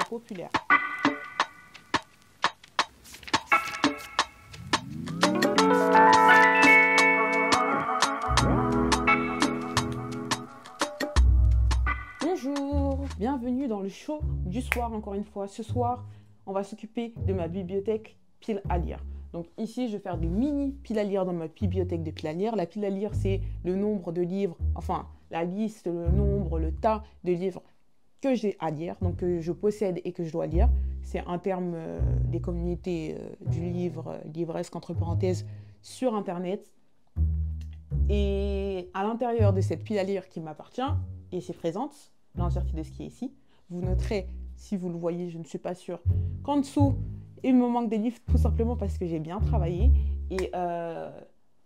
populaire. Bonjour, bienvenue dans le show du soir encore une fois. Ce soir, on va s'occuper de ma bibliothèque pile à lire. Donc ici, je vais faire des mini piles à lire dans ma bibliothèque de piles à lire. La pile à lire, c'est le nombre de livres, enfin la liste, le nombre, le tas de livres que j'ai à lire, donc que je possède et que je dois lire. C'est un terme des communautés du livre, livresque entre parenthèses, sur Internet. Et à l'intérieur de cette pile à lire qui m'appartient, et c'est présente, l'entièreté de ce qui est ici, vous noterez, si vous le voyez, je ne suis pas sûre, qu'en dessous, il me manque des livres tout simplement parce que j'ai bien travaillé. Et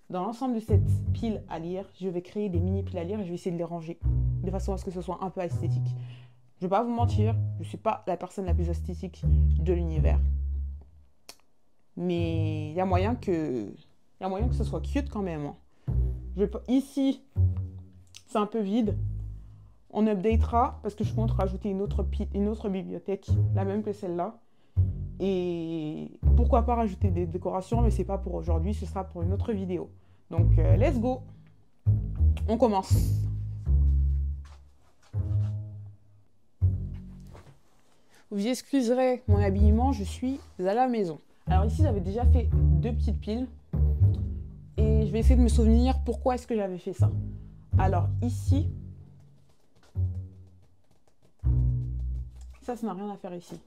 dans l'ensemble de cette pile à lire, je vais créer des mini piles à lire et je vais essayer de les ranger de façon à ce que ce soit un peu esthétique. Je ne vais pas vous mentir, je ne suis pas la personne la plus esthétique de l'univers. Mais il y a moyen que ce soit cute quand même. Ici, c'est un peu vide. On updatera parce que je compte rajouter une autre bibliothèque, la même que celle-là. Et pourquoi pas rajouter des décorations, mais c'est pas pour aujourd'hui, ce sera pour une autre vidéo. Donc, let's go. On commence. Vous excuserez mon habillement, je suis à la maison. Alors ici, j'avais déjà fait 2 petites piles. Et je vais essayer de me souvenir pourquoi est-ce que j'avais fait ça. Alors ici, ça n'a rien à faire ici.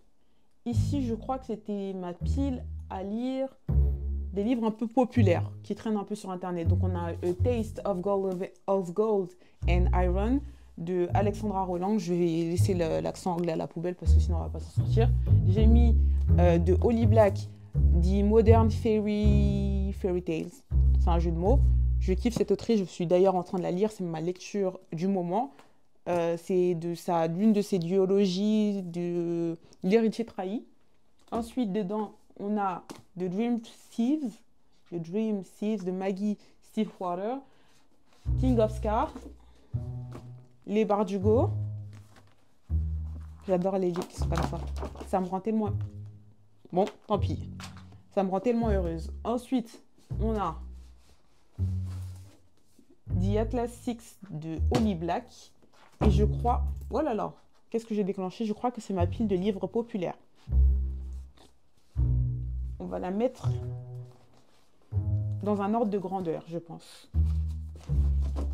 Ici, je crois que c'était ma pile à lire des livres un peu populaires qui traînent un peu sur Internet. Donc, on a A Taste of Gold and Iron de Alexandra Roland. Je vais laisser l'accent anglais à la poubelle parce que sinon, on ne va pas s'en sortir. J'ai mis de Holly Black, The Modern Fairy Tales. C'est un jeu de mots. Je kiffe cette autrice. Je suis d'ailleurs en train de la lire. C'est ma lecture du moment. C'est d'une de ses duologies de L'héritier trahi. Ensuite, dedans, on a The Dream Thieves de Maggie Stiefwater, King of Scars, Les Bardugo. J'adore les livres qui sont comme ça. Ça me rend tellement... Bon, tant pis. Ça me rend tellement heureuse. Ensuite, on a The Atlas Six de Holly Black. Et je crois... Oh là là, qu'est-ce que j'ai déclenché? Je crois que c'est ma pile de livres populaires. On va la mettre dans un ordre de grandeur, je pense.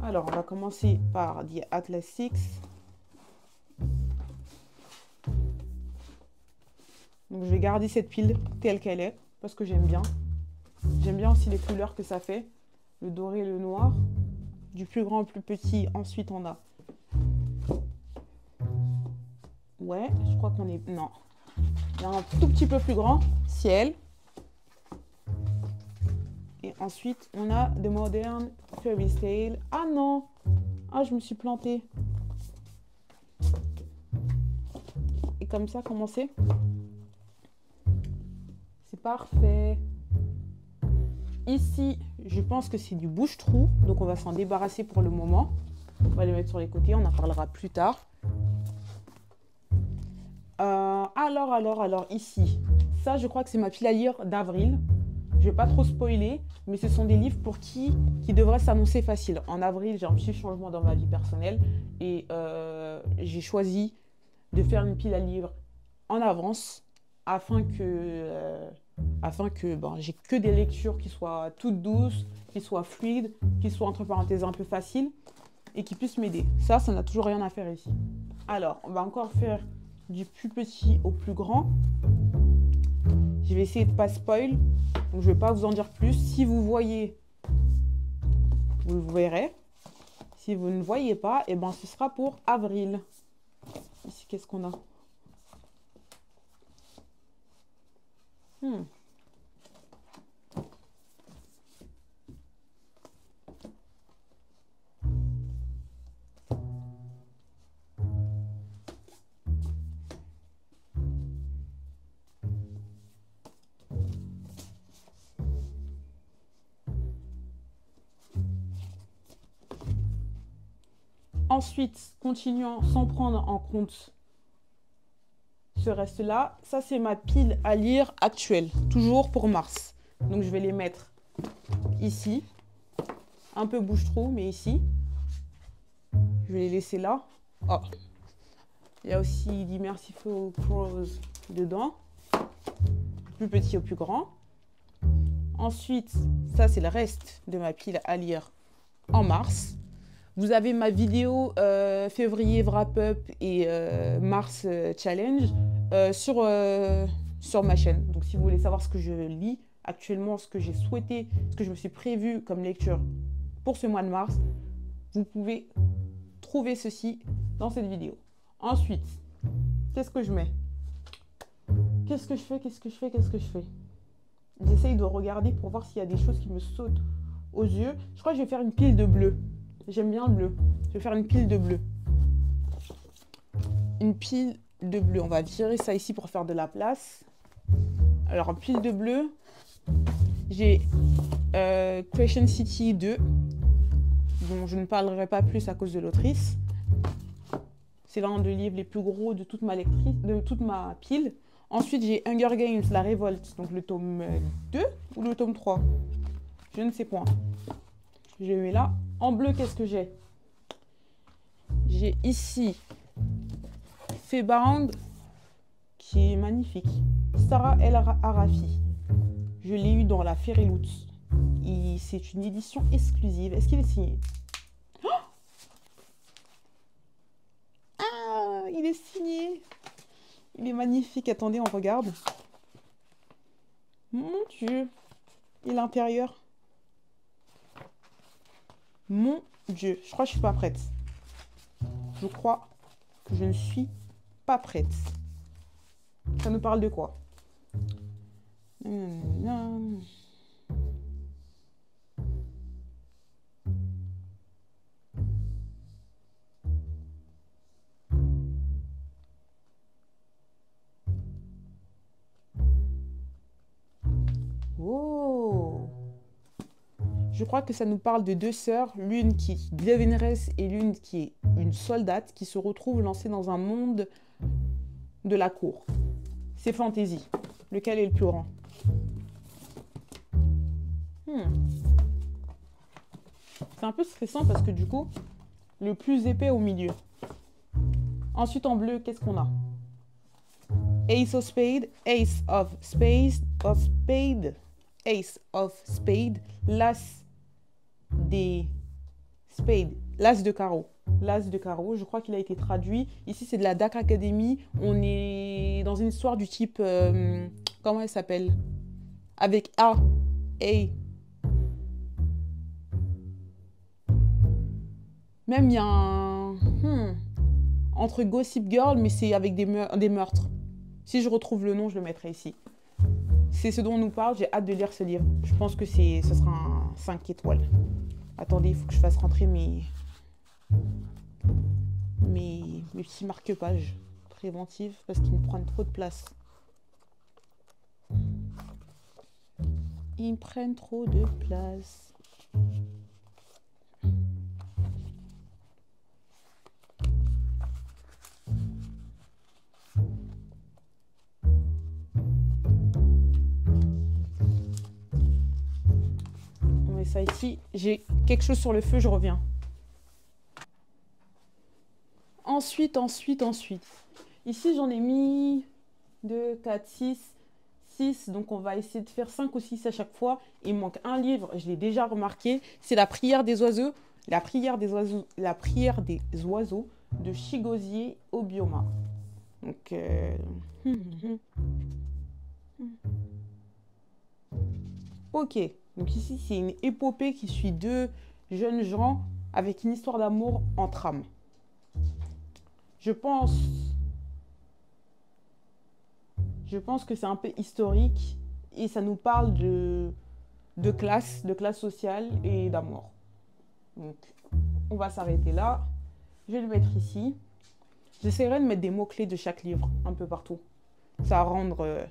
Alors, on va commencer par The Atlas Six. Donc, je vais garder cette pile telle qu'elle est, parce que j'aime bien. J'aime bien aussi les couleurs que ça fait. Le doré et le noir. Du plus grand au plus petit. Ensuite, on a... Ouais, je crois qu'on est... Non. Il y a un tout petit peu plus grand. Ciel. Et ensuite, on a The Modern Fairy Tale. Ah non! Ah, je me suis plantée. Et comme ça, comment c'est? C'est parfait. Ici, je pense que c'est du bouche-trou. Donc, on va s'en débarrasser pour le moment. On va les mettre sur les côtés. On en parlera plus tard. Alors, ici. Ça, je crois que c'est ma pile à lire d'avril. Je ne vais pas trop spoiler, mais ce sont des livres pour qui devraient s'annoncer facile. En avril, j'ai un petit changement dans ma vie personnelle et j'ai choisi de faire une pile à livres en avance afin que j'ai que des lectures qui soient toutes douces, qui soient fluides, qui soient entre parenthèses un peu faciles et qui puissent m'aider. Ça n'a toujours rien à faire ici. Alors, on va encore faire du plus petit au plus grand. Je vais essayer de ne pas spoil, donc je ne vais pas vous en dire plus. Si vous voyez, vous le verrez. Si vous ne voyez pas, eh ben, ce sera pour avril. Ici, qu'est-ce qu'on a? Ensuite, continuons sans prendre en compte ce reste-là. Ça, c'est ma pile à lire actuelle, toujours pour mars. Donc, je vais les mettre ici. Un peu bouche-trou, mais ici. Je vais les laisser là. Oh. Il y a aussi The Merciful Crows dedans. Plus petit au plus grand. Ensuite, ça, c'est le reste de ma pile à lire en mars. Vous avez ma vidéo février wrap-up et mars challenge sur ma chaîne. Donc, si vous voulez savoir ce que je lis actuellement, ce que j'ai souhaité, ce que je me suis prévu comme lecture pour ce mois de mars, vous pouvez trouver ceci dans cette vidéo. Ensuite, qu'est-ce que je mets? Qu'est-ce que je fais? J'essaye de regarder pour voir s'il y a des choses qui me sautent aux yeux. Je crois que je vais faire une pile de bleu. J'aime bien le bleu. Je vais faire une pile de bleu. Une pile de bleu. On va virer ça ici pour faire de la place. Alors, en pile de bleu, j'ai Creation City 2, dont je ne parlerai pas plus à cause de l'autrice. C'est l'un des livres les plus gros de toute ma pile. Ensuite, j'ai Hunger Games, La Révolte, donc le tome 2 ou le tome 3. Je ne sais point. Je le mets là. En bleu, qu'est-ce que j'ai? J'ai ici Feybound, qui est magnifique. Sarah El Arafi. Je l'ai eu dans la Fairyloot. C'est une édition exclusive. Est-ce qu'il est signé? Oh, ah, il est signé. Il est magnifique. Attendez, on regarde. Mon Dieu. Et l'intérieur. Mon Dieu. Je crois que je suis pas prête. Je crois que je ne suis pas prête. Ça nous parle de quoi? Oh! Je crois que ça nous parle de deux sœurs, l'une qui est devineresse et l'une qui est une soldate, qui se retrouvent lancées dans un monde de la cour. C'est fantasy. Lequel est le plus grand? C'est un peu stressant parce que du coup, le plus épais au milieu. Ensuite, en bleu, qu'est-ce qu'on a? Ace of Spade, Ace of Spade, Ace of Spade, l'As des Spades, l'As de carreau. L'As de carreau, je crois qu'il a été traduit. Ici, c'est de la Dark Academy. On est dans une histoire du type... comment elle s'appelle? Avec A. Même, il y a un... entre Gossip Girl, mais c'est avec des meurtres. Si je retrouve le nom, je le mettrai ici. C'est ce dont on nous parle. J'ai hâte de lire ce livre. Je pense que ce sera un 5 étoiles. Attendez, il faut que je fasse rentrer mes petits marque-pages préventifs parce qu'ils me prennent trop de place. Ils me prennent trop de place. On met ça ici. J'ai quelque chose sur le feu, je reviens. Ensuite. Ici, j'en ai mis 2, 4, 6. Donc, on va essayer de faire 5 ou 6 à chaque fois. Il manque un livre, je l'ai déjà remarqué. C'est La prière des oiseaux. La prière des oiseaux de Chigozie Obioma. Donc, ok. Donc ici, c'est une épopée qui suit deux jeunes gens avec une histoire d'amour en trame. Je pense que c'est un peu historique et ça nous parle de classe sociale et d'amour. Donc, on va s'arrêter là. Je vais le mettre ici. J'essaierai de mettre des mots-clés de chaque livre un peu partout. Ça va rendre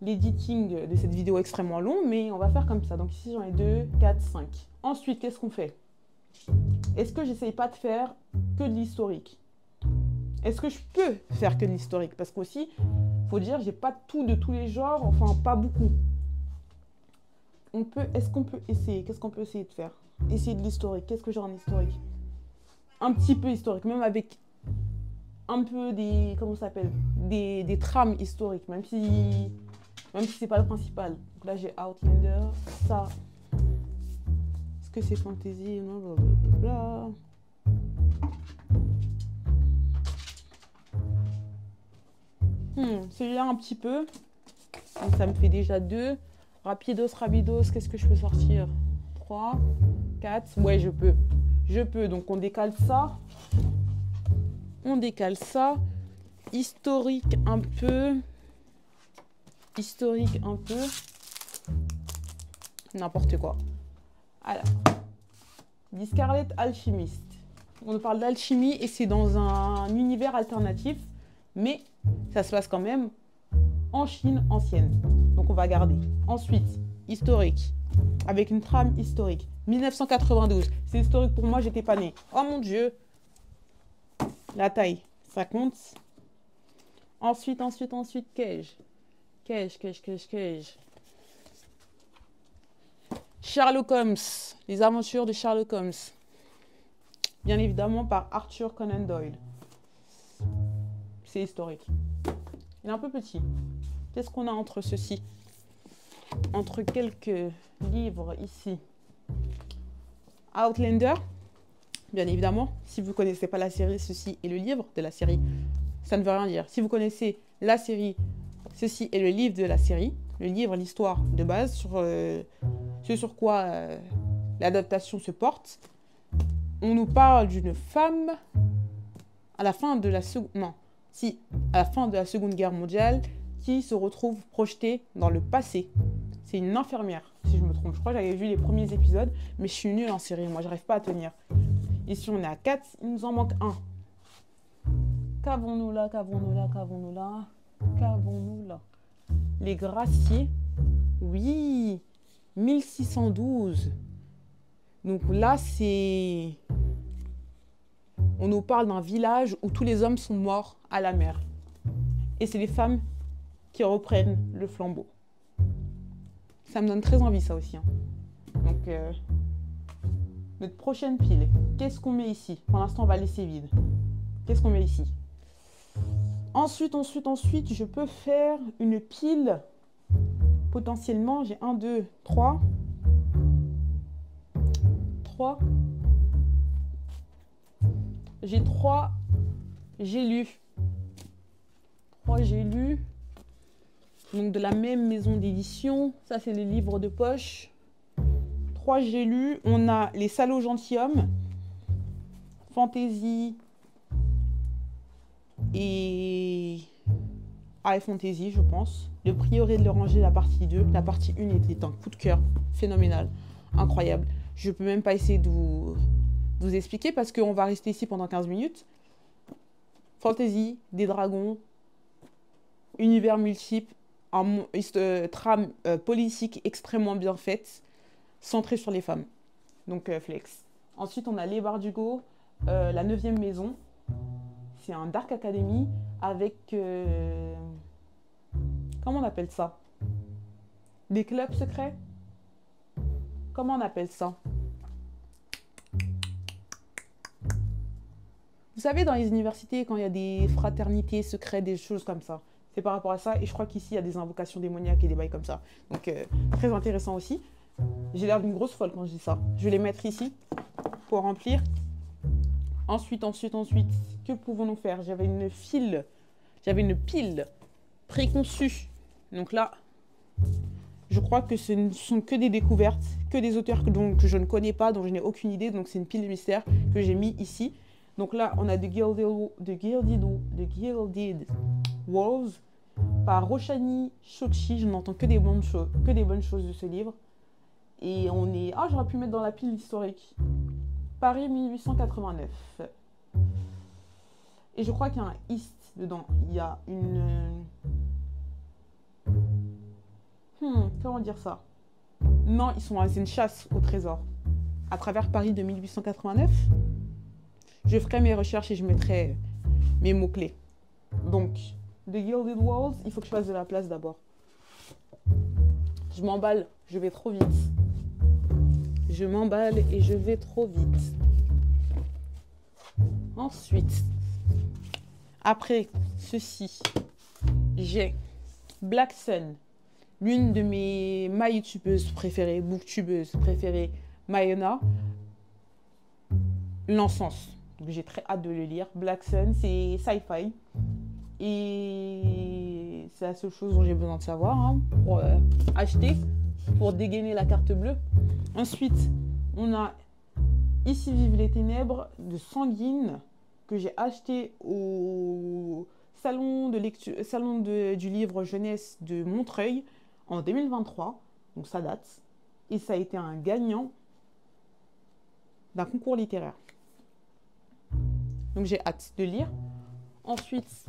l'editing de cette vidéo extrêmement long, mais on va faire comme ça. Donc ici, j'en ai 2, 4, 5. Ensuite, qu'est-ce qu'on fait? Est-ce que j'essaye pas de faire que de l'historique? Est-ce que je peux faire que de l'historique? Parce qu'aussi, faut dire, j'ai pas tout de tous les genres, enfin pas beaucoup. Est-ce qu'on peut essayer? Qu'est-ce qu'on peut essayer de faire? Essayer de l'historique. Qu'est-ce que j'ai en historique? Un petit peu historique, même avec un peu des, comment ça s'appelle? Des trames historiques, même si c'est pas le principal. Donc là j'ai Outlander, ça. Est-ce que c'est fantasy? Non, blablabla. Celui-là un petit peu. Donc ça me fait déjà 2. Rapidos, qu'est-ce que je peux sortir? 3, 4. Ouais, je peux. Je peux. Donc on décale ça. On décale ça. Historique un peu. Historique un peu. N'importe quoi. Alors. The Scarlet Alchemist. On parle d'alchimie et c'est dans un univers alternatif. Mais ça se passe quand même en Chine ancienne. Donc on va garder. Ensuite, historique. Avec une trame historique. 1992. C'est historique pour moi, j'étais pas née. Oh mon Dieu. La taille, ça compte. Ensuite, Cage. Sherlock Holmes. Les aventures de Sherlock Holmes. Bien évidemment par Arthur Conan Doyle. C'est historique. Il est un peu petit. Qu'est-ce qu'on a entre ceci? Entre quelques livres ici. Outlander, bien évidemment. Si vous ne connaissez pas la série, ceci est le livre de la série. Ça ne veut rien dire. Si vous connaissez la série, ceci est le livre de la série. Le livre, l'histoire de base, sur ce sur quoi l'adaptation se porte. On nous parle d'une femme à la fin de la seconde... Non. Si, à la fin de la Seconde Guerre mondiale, qui se retrouve projetée dans le passé. C'est une infirmière, si je me trompe. Je crois que j'avais vu les premiers épisodes, mais je suis nulle en série. Moi, j'arrive pas à tenir. Ici, on est à 4. Il nous en manque un. Qu'avons-nous là? Les Graciers. Oui, 1612. Donc là, c'est... On nous parle d'un village où tous les hommes sont morts à la mer. Et c'est les femmes qui reprennent le flambeau. Ça me donne très envie, ça aussi. Donc, notre prochaine pile, qu'est-ce qu'on met ici? Pour l'instant, on va laisser vide. Qu'est-ce qu'on met ici? Ensuite, je peux faire une pile. Potentiellement, j'ai 1, 2, 3. 3. J'ai 3. J'ai lu. 3, j'ai lu. Donc de la même maison d'édition. Ça, c'est les livres de poche. 3, j'ai lu. On a Les Salauds Gentilshommes. Fantasy. Et... High Fantasy, je pense. Le Prieuré de l'Oranger, la partie 2. La partie 1 était un coup de cœur. Phénoménal. Incroyable. Je peux même pas essayer de vous expliquer parce qu'on va rester ici pendant 15 minutes. Fantasy, des dragons, univers multiple, trame politique extrêmement bien faite, centrée sur les femmes. Donc flex. Ensuite, on a Les Bardugo, la 9e maison. C'est un Dark Academy avec... comment on appelle ça? Des clubs secrets? Comment on appelle ça? Vous savez, dans les universités, quand il y a des fraternités secrètes, des choses comme ça, c'est par rapport à ça. Et je crois qu'ici, il y a des invocations démoniaques et des bails comme ça. Donc, très intéressant aussi. J'ai l'air d'une grosse folle quand je dis ça. Je vais les mettre ici pour remplir. Ensuite, que pouvons-nous faire? J'avais une pile préconçue. Donc là, je crois que ce ne sont que des découvertes, que des auteurs que je ne connais pas, dont je n'ai aucune idée. Donc, c'est une pile de mystère que j'ai mis ici. Donc là, on a The Gilded Wolves par Roshani Chokshi. Je n'entends que des bonnes choses de ce livre. Et on est... Ah, j'aurais pu mettre dans la pile historique. Paris 1889. Et je crois qu'il y a un East dedans. Il y a une... comment dire ça? Non, c'est une chasse au trésor. À travers Paris de 1889. Je ferai mes recherches et je mettrai mes mots-clés. Donc, The Gilded Walls, il faut que je fasse de la place d'abord. Je m'emballe, je vais trop vite. Je m'emballe et je vais trop vite. Ensuite, après ceci, j'ai Black Sun, l'une de mes my youtubeuses préférées, booktubeuses préférées, Mayona, L'Encens. Donc j'ai très hâte de le lire. Black Sun, c'est sci-fi. Et c'est la seule chose dont j'ai besoin de savoir pour acheter, pour dégainer la carte bleue. Ensuite, on a Ici vivent les ténèbres de Sanguine, que j'ai acheté au salon de lecture, du livre jeunesse de Montreuil en 2023. Donc ça date. Et ça a été un gagnant d'un concours littéraire. Donc j'ai hâte de lire. Ensuite,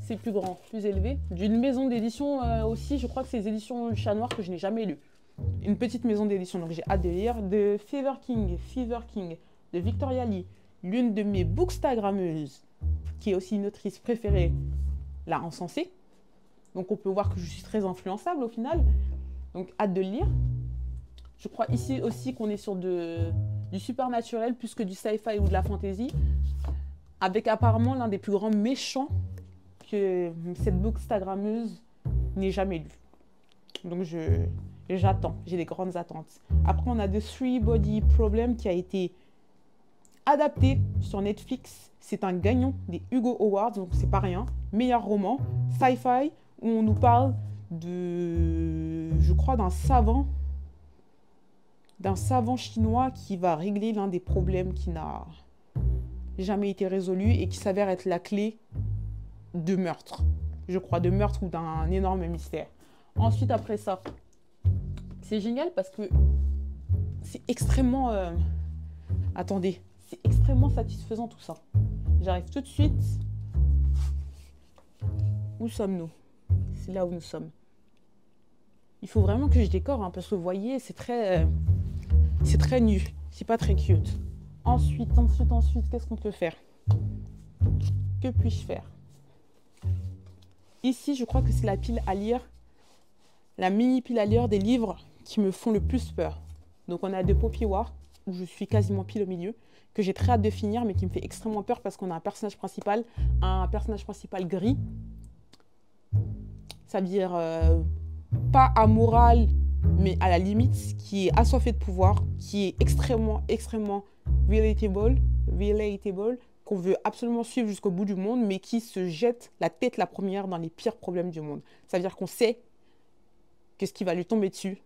c'est plus grand, plus élevé. D'une maison d'édition aussi, je crois que c'est les éditions du Chat Noir que je n'ai jamais lu. Une petite maison d'édition, donc j'ai hâte de lire. De Fever King, de Victoria Lee, l'une de mes bookstagrammeuses, qui est aussi une autrice préférée, l'a encensée. Donc on peut voir que je suis très influençable au final. Donc hâte de le lire. Je crois ici aussi qu'on est sur du supernaturel plus que du sci-fi ou de la fantasy, avec apparemment l'un des plus grands méchants que cette bookstagrammeuse n'ait jamais lu. Donc j'attends, j'ai des grandes attentes. Après on a The Three Body Problem qui a été adapté sur Netflix. C'est un gagnant des Hugo Awards, donc c'est pas rien. Meilleur roman, sci-fi, où on nous parle je crois, d'un savant chinois qui va régler l'un des problèmes qui n'a jamais été résolu et qui s'avère être la clé de meurtre. Je crois, de meurtre ou d'un énorme mystère. Ensuite, après ça, c'est génial parce que c'est extrêmement... Attendez, c'est extrêmement satisfaisant tout ça. J'arrive tout de suite. Où sommes-nous? C'est là où nous sommes. Il faut vraiment que je décore, parce que vous voyez, c'est très nu. C'est pas très cute. Ensuite, qu'est-ce qu'on peut faire? Que puis-je faire? Ici, je crois que c'est la pile à lire, la mini pile à lire des livres qui me font le plus peur. Donc, on a de Poppy War, où je suis quasiment pile au milieu, que j'ai très hâte de finir, mais qui me fait extrêmement peur parce qu'on a un personnage principal gris. C'est-à-dire pas amoral, mais à la limite, qui est assoiffé de pouvoir, qui est extrêmement relatable, qu'on veut absolument suivre jusqu'au bout du monde, mais qui se jette la tête la première dans les pires problèmes du monde. C'est-à-dire qu'on sait que ce qui va lui tomber dessus,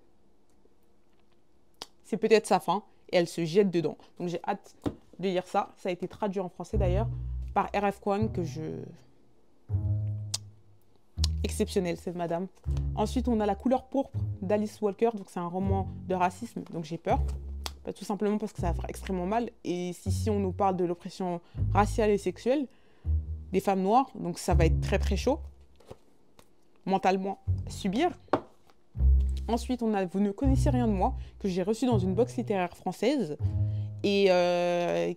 c'est peut-être sa fin, et elle se jette dedans. Donc j'ai hâte de lire ça. Ça a été traduit en français d'ailleurs par R.F. Kuang, que je... Exceptionnelle, cette madame. Ensuite, on a La couleur pourpre d'Alice Walker. Donc, c'est un roman de racisme. Donc, j'ai peur. Tout simplement parce que ça va faire extrêmement mal. Et si on nous parle de l'oppression raciale et sexuelle des femmes noires, donc ça va être très, très chaud. Mentalement, subir. Ensuite, on a Vous ne connaissez rien de moi, que j'ai reçu dans une box littéraire française. Et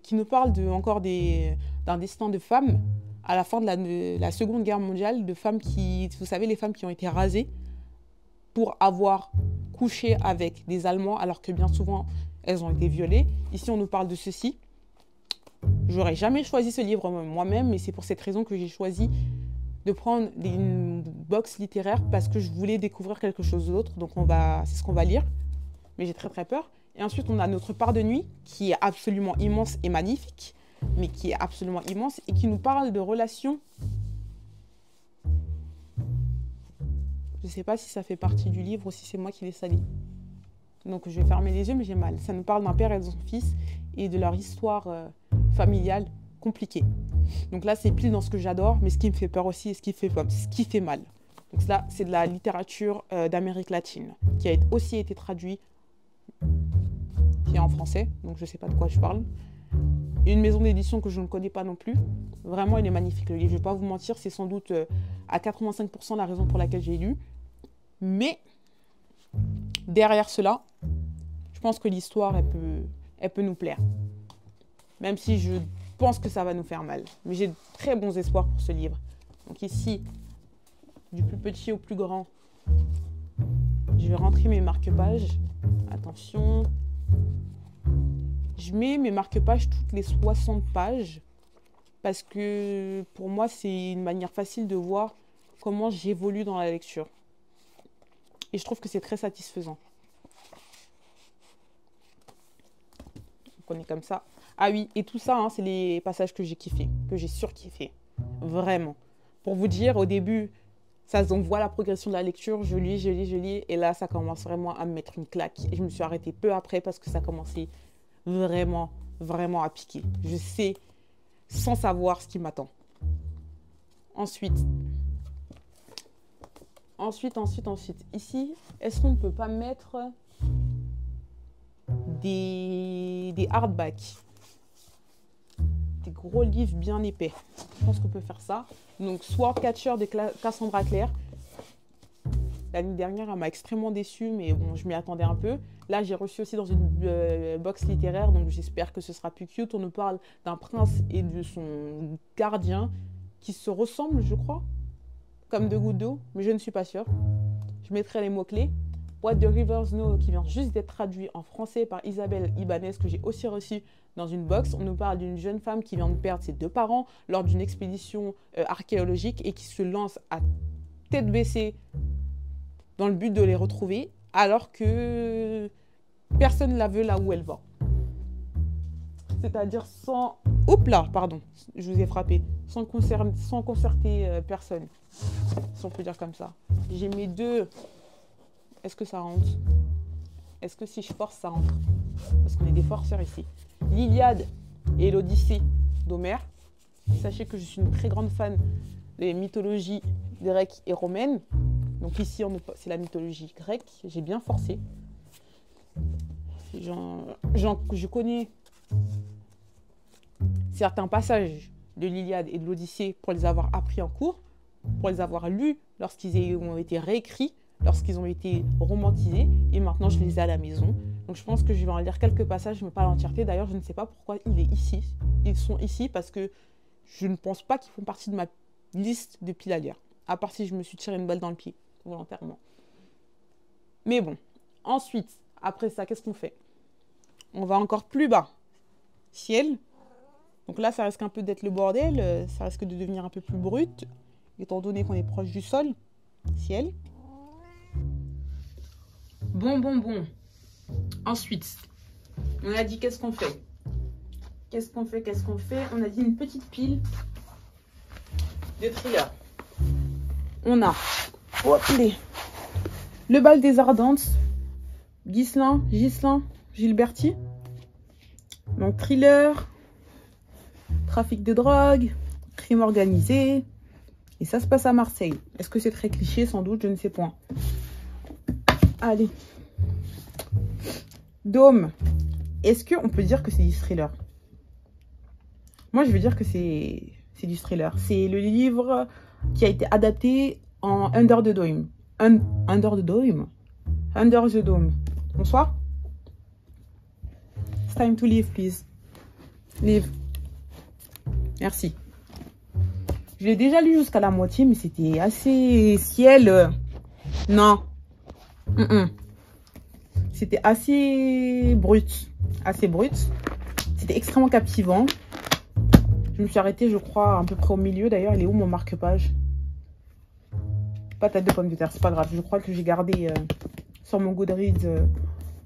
qui nous parle d'un destin de femmes à la fin de la Seconde Guerre mondiale, de femmes qui, vous savez, les femmes qui ont été rasées pour avoir couché avec des Allemands, alors que bien souvent, elles ont été violées. Ici, on nous parle de ceci. J'aurais jamais choisi ce livre moi-même, mais c'est pour cette raison que j'ai choisi de prendre une box littéraire, parce que je voulais découvrir quelque chose d'autre. Donc, c'est ce qu'on va lire. Mais j'ai très, très peur. Et ensuite, on a Notre part de nuit, qui est absolument immense et magnifique, mais qui est absolument immense et qui nous parle de relations. Je ne sais pas si ça fait partie du livre ou si c'est moi qui l'ai sali. Donc je vais fermer les yeux, mais j'ai mal. Ça nous parle d'un père et de son fils et de leur histoire familiale compliquée. Donc là, c'est pile dans ce que j'adore, mais ce qui me fait peur aussi et ce qui fait mal. Donc là, c'est de la littérature d'Amérique latine, qui a aussi été traduit, qui est en français, donc je ne sais pas de quoi je parle. Une maison d'édition que je ne connais pas non plus. Vraiment, il est magnifique le livre. Je ne vais pas vous mentir, c'est sans doute à 85% la raison pour laquelle j'ai lu. Mais derrière cela, je pense que l'histoire, elle peut nous plaire. Même si je pense que ça va nous faire mal. Mais j'ai de très bons espoirs pour ce livre. Donc ici, du plus petit au plus grand, je vais rentrer mes marque-pages. Attention. Je mets mes marque-pages toutes les 60 pages. Parce que pour moi, c'est une manière facile de voir comment j'évolue dans la lecture. Et je trouve que c'est très satisfaisant. Donc on est comme ça. Ah oui, et tout ça, hein, c'est les passages que j'ai kiffé, que j'ai surkiffé. Vraiment. Pour vous dire, au début, on voit la progression de la lecture. Je lis. Et là, ça commence vraiment à me mettre une claque. Et je me suis arrêtée peu après parce que ça commençait vraiment, vraiment à piquer. Je sais, sans savoir ce qui m'attend. Ensuite. Ici, est-ce qu'on ne peut pas mettre des hardbacks? Des gros livres bien épais. Je pense qu'on peut faire ça. Donc, Swordcatcher de Cassandra Clare. L'année dernière, elle m'a extrêmement déçue, mais bon, je m'y attendais un peu. Là, j'ai reçu aussi dans une box littéraire, donc j'espère que ce sera plus cute. On nous parle d'un prince et de son gardien qui se ressemblent, je crois, comme deux gouttes d'eau, mais je ne suis pas sûre. Je mettrai les mots-clés. What the Rivers Know, qui vient juste d'être traduit en français par Isabelle Ibanez, que j'ai aussi reçu dans une box. On nous parle d'une jeune femme qui vient de perdre ses deux parents lors d'une expédition archéologique et qui se lance à tête baissée dans le but de les retrouver, alors que personne ne la veut là où elle va. C'est-à-dire sans... Oups là, pardon, je vous ai frappé. Sans concerter personne, si on peut dire comme ça. J'ai mes deux... Est-ce que ça rentre? Est-ce que si je force, ça rentre? Parce qu'on est des forceurs ici. L'Iliade et l'Odyssée d'Homère. Sachez que je suis une très grande fan des mythologies grecques et romaines. Donc ici, c'est la mythologie grecque. J'ai bien forcé. Je connais certains passages de l'Iliade et de l'Odyssée pour les avoir appris en cours, pour les avoir lus lorsqu'ils ont été réécrits, lorsqu'ils ont été romantisés, et maintenant je les ai à la maison. Donc je pense que je vais en lire quelques passages, mais pas l'entièreté. D'ailleurs, je ne sais pas pourquoi ils sont ici, parce que je ne pense pas qu'ils font partie de ma liste de piles à lire, à part si je me suis tiré une balle dans le pied, volontairement. Mais bon, ensuite, après ça, qu'est-ce qu'on fait? On va encore plus bas. Ciel. Donc là, ça risque un peu d'être le bordel, ça risque de devenir un peu plus brut, étant donné qu'on est proche du sol. Ciel. Bon. Ensuite, on a dit qu'est-ce qu'on fait? On a dit une petite pile de thrillers. On a Le bal des ardentes, Ghislain, Gilberti. Donc thriller, trafic de drogue, crime organisé. Et ça se passe à Marseille. Est-ce que c'est très cliché? Sans doute, je ne sais point. Allez. Dôme. Est-ce qu'on peut dire que c'est du thriller? Moi, je veux dire que c'est du thriller. C'est le livre qui a été adapté en Under the Dome. Under the Dome. Under the Dome. Bonsoir. It's time to leave, please. Leave. Merci. Je l'ai déjà lu jusqu'à la moitié, mais c'était assez ciel. Non. C'était assez brut. C'était extrêmement captivant. Je me suis arrêtée, je crois, à peu près au milieu. D'ailleurs, il est où mon marque-page? Pas tête de pomme de terre, c'est pas grave. Je crois que j'ai gardé sur mon Goodreads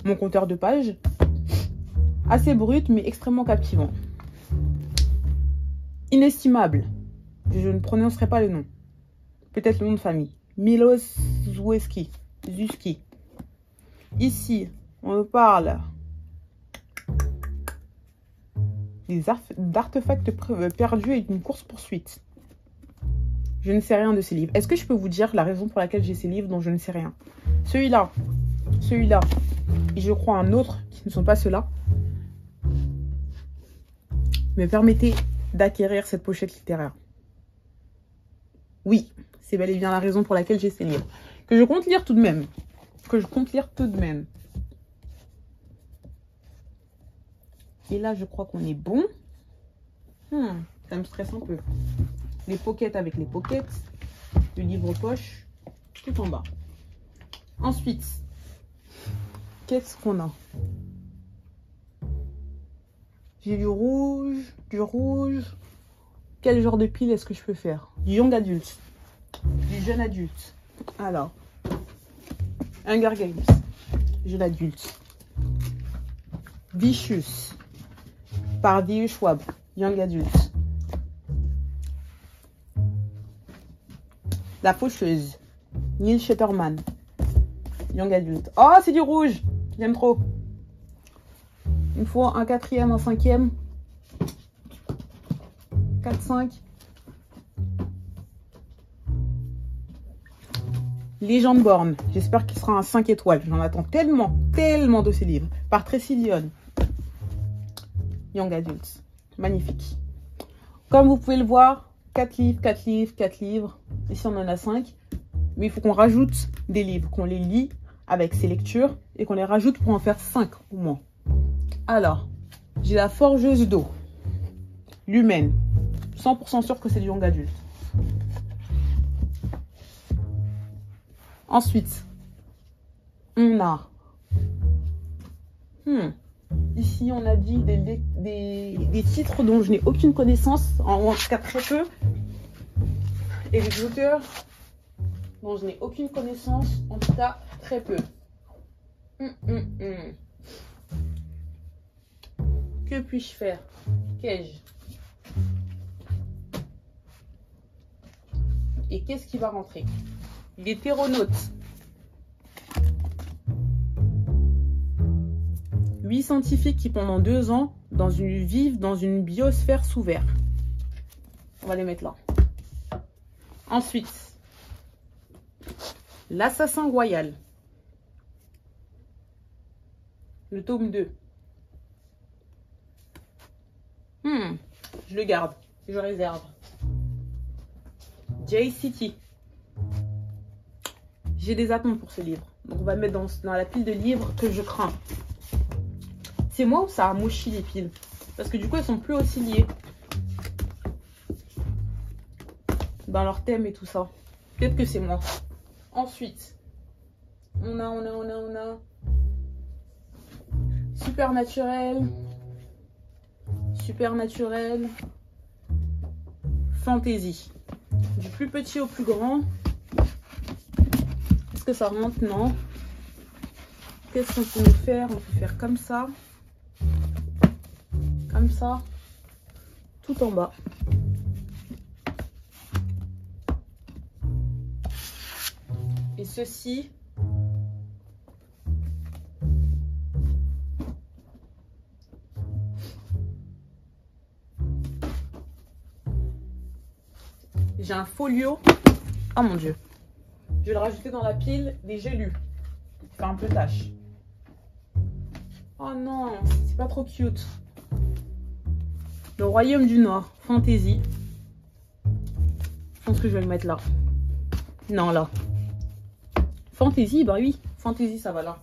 mon compteur de pages. Assez brut, mais extrêmement captivant. Inestimable. Je ne prononcerai pas le nom. Peut-être le nom de famille. Milos Zuski. Ici, on nous parle d'artefacts perdus et d'une course-poursuite. Je ne sais rien de ces livres. Est-ce que je peux vous dire la raison pour laquelle j'ai ces livres dont je ne sais rien? Celui-là, et je crois un autre qui ne sont pas ceux-là, me permettez d'acquérir cette pochette littéraire. Oui, c'est bel et bien la raison pour laquelle j'ai ces livres. Que je compte lire tout de même. Et là, je crois qu'on est bon. Ça me stresse un peu. Les pockets avec les pockets. Le livre poche. Tout en bas. Ensuite, qu'est-ce qu'on a? J'ai du rouge, du rouge. Quel genre de pile est-ce que je peux faire? Du young adulte, du jeune adulte. Alors, Hunger Games, jeune adulte. Vicious, par D.E. Schwab, young adulte. La faucheuse, Neil Shetterman, young adulte. Oh, c'est du rouge, j'aime trop. Il me faut un quatrième, un cinquième. 4, 5. Legend Born. J'espère qu'il sera un 5 étoiles. J'en attends tellement, tellement de ces livres. Par Tracy Lyon. Young Adults. Magnifique. Comme vous pouvez le voir, 4 livres, 4 livres, 4 livres. Ici, on en a 5. Mais il faut qu'on rajoute des livres, qu'on les lit avec ces lectures et qu'on les rajoute pour en faire 5 au moins. Alors, j'ai la forgeuse d'eau. L'humaine. 100% sûr que c'est du young adulte. Ensuite, on a... Ici, on a dit des titres dont je n'ai aucune connaissance, en tout cas très peu. Et des auteurs dont je n'ai aucune connaissance, en tout cas très peu. Que puis-je faire? Qu'ai-je? Et qu'est-ce qui va rentrer? Les théronautes. 8 scientifiques qui pendant 2 ans vivent dans une biosphère sous verre. On va les mettre là. Ensuite, l'assassin royal. Le tome 2. Je le garde. Je réserve. J-City. J'ai des attentes pour ce livre. Donc on va le mettre dans la pile de livres que je crains. C'est moi ou ça a mochi les piles? Parce que du coup, elles sont plus aussi liées. Dans leur thème et tout ça. Peut-être que c'est moi. Ensuite, on a... Supernaturel. Supernaturel. Fantasy. Du plus petit au plus grand. Est-ce que ça rentre? Non. Qu'est-ce qu'on peut faire? On peut faire comme ça. Comme ça. Tout en bas. Et ceci. J'ai un folio. Oh mon dieu. Je vais le rajouter dans la pile des j'ai lus. Il fait un peu tâche. Oh non, c'est pas trop cute. Le Royaume du Nord, Fantasy. Je pense que je vais le mettre là. Non, là. Fantasy, bah oui. Fantasy, ça va là.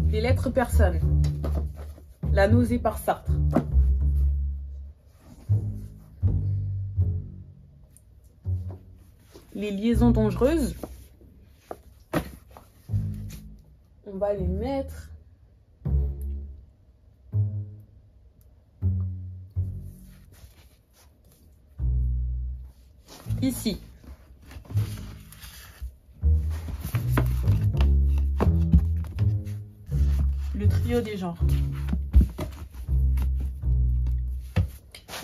Les lettres personnes. La nausée par Sartre. Les liaisons dangereuses. On va les mettre ici. Le trio des genres.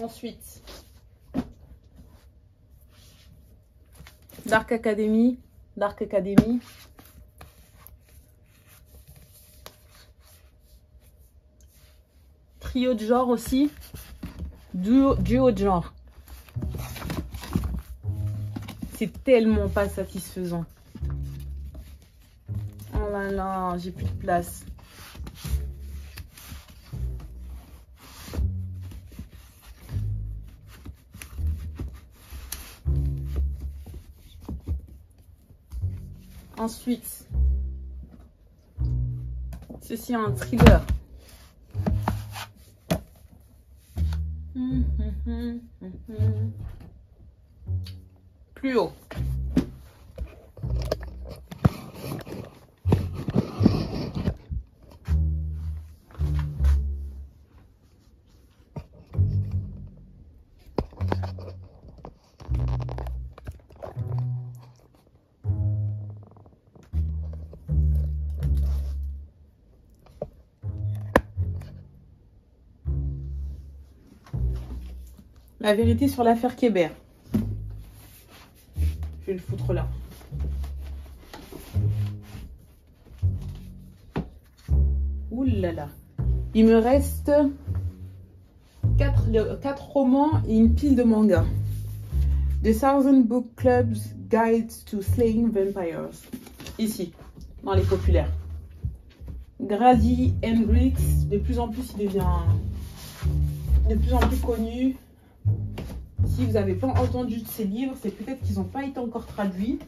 Ensuite, Dark Academy. Dark Academy. Trio de genre aussi. Duo de genre. C'est tellement pas satisfaisant. Oh là là, j'ai plus de place. Ensuite, ceci est un thriller. Plus haut. La vérité sur l'affaire Kébert. Je vais le foutre là. Ouh là là. Il me reste 4 romans et une pile de mangas. The Thousand Book Club's Guide to Slaying Vampires. Ici, dans les populaires. Grady Hendrix, de plus en plus, il devient de plus en plus connu. Si vous n'avez pas entendu de ces livres, c'est peut-être qu'ils n'ont pas été encore traduits.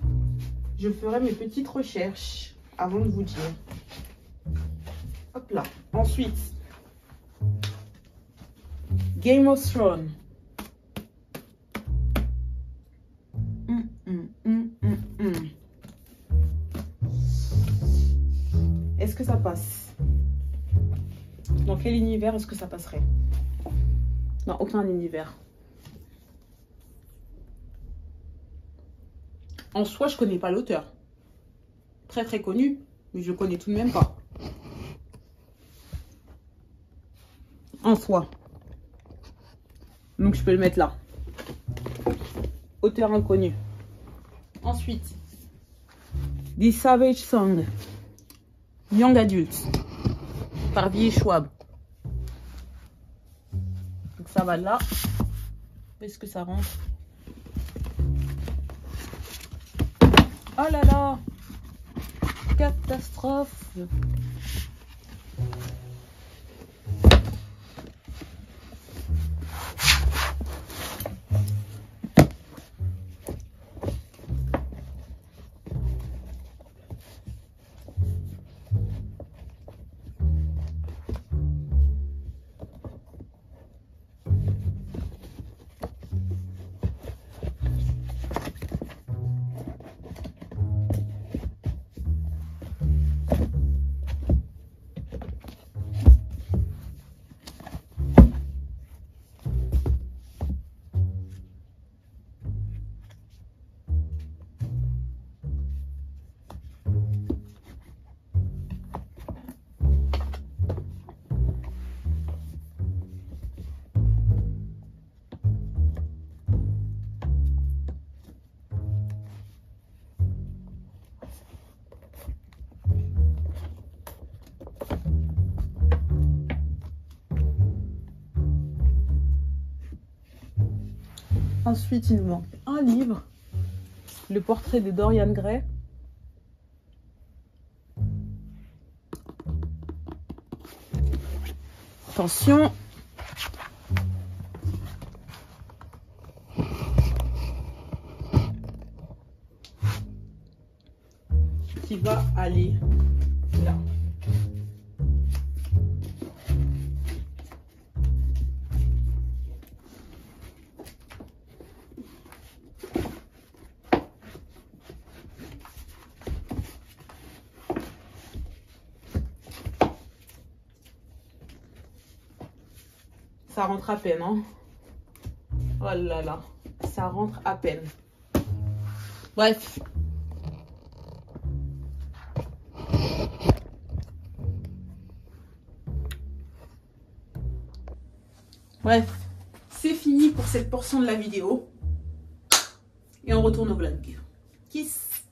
Je ferai mes petites recherches avant de vous dire. Hop là. Ensuite, Game of Thrones. Est-ce que ça passe? Dans quel univers est-ce que ça passerait? Dans aucun univers. En soi, je connais pas l'auteur. Très très connu, mais je le connais tout de même pas. En soi. Donc je peux le mettre là. Auteur inconnu. Ensuite, The Savage Song. Young Adult. Par V. Schwab. Donc ça va là. Est-ce que ça rentre? Oh là là! Catastrophe! Ensuite, il nous manque un livre, le portrait de Dorian Gray. Attention. Qui va aller là. Ça rentre à peine, hein. Oh là là, ça rentre à peine. Bref. Bref, c'est fini pour cette portion de la vidéo. Et on retourne au vlog. Kiss.